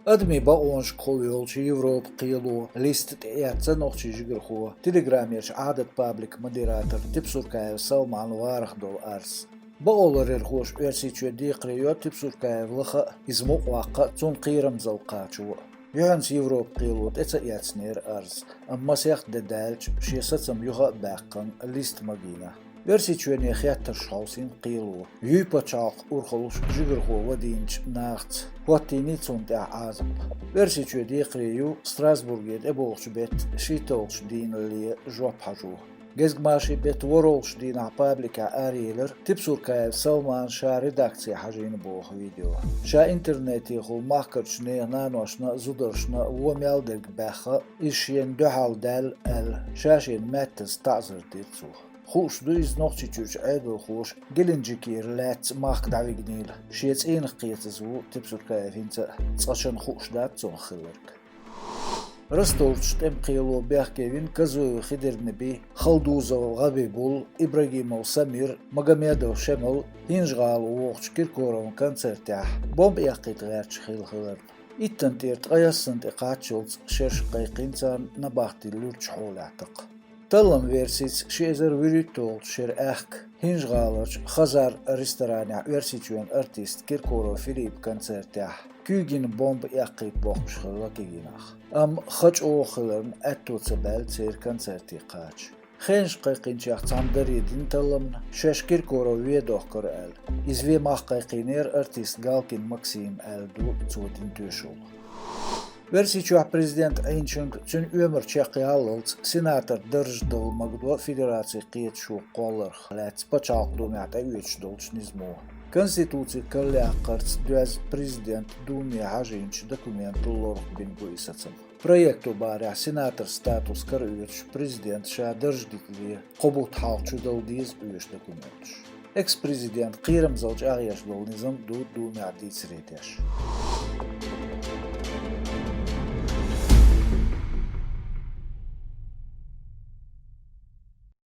Admi ba onş kovyolçu Европа qıyılu listet etsa noqçı jigirxu Telegram-yerç adet public moderator Tipsurkayev Salman Varx dol ars. Ba olur erxoş versiçü diqriyo Tipsurkayev lıxa izmuq vaqqa tun qiyram zalqaçu. Yuhans Европа qıyılu etsa etsner ars. Amma sex dedalç şesatsam yuha baqqan list magina. Versiçüne xiyatır şalsin qıyılu. Yüpaçaq urxuluş jigirxu vadinç naxt. Vattini tsunta azam. Versiçü diqriyo Strasburg'et ebolçu bet şitolç dinliye jopaju. Gezgmaşi bet vorolç dina publika ariyeler Tipsurkayev Salman şa redaksiya hajini boğ video. Şa interneti xul mahkarçne nanoşna zudarşna vomelderg baxa işyen döhal del el şaşin mettes tazır ditsu. خوش دویز نقطی چوش عیدو خوش گلنجی کیر لات ماک داویگنیل شیت این قیتزو تبصر کایفینت تصاشن خوش دات زون خلرک رستورش تم قیلو بیاکیوین کزو خدر نبی خلدوزو غبی بول إبراهيم سمير مجمدو شمل هنجغال وقت كيركورون كونسرتاه بومب يقيت غيرش خلر إتنتيرت قياسنت إقاتشولز شرش قيقينسان نباختي لورش حولاتق Tallan versits şezer virütol şer ehk hinjgalarç Khazar restorana versitüen artist Kirkorov Filip konsertah kügin bomb yaqit boqmuş xalakiginah am khaç oxların attotsabal ser konserti qaç Xenş qayqinçaq Tsamdaridin tallan şeş Kirkorov vedoqkar el izve maqayqiner artist Galkin Maksim eldu tsotin töşol Versiçu prezident Aynchung tün ömür çaqyalılç senator Dırjdıl Magdo Federasiya qiyet şu qollar xalat paçaqdumata üyeçdolç nizmo. Konstitutsiya kallaqarts düz prezident Dumya hajinç dokumentlar bin bu isatsın. Proyektu bara senator status kar üyeç prezident şa dırjditli qobut halçı daldiz üyeç dokumentç. Ex-prezident qiyram zalç ağyaş dol nizam du Dumya ditsreteş.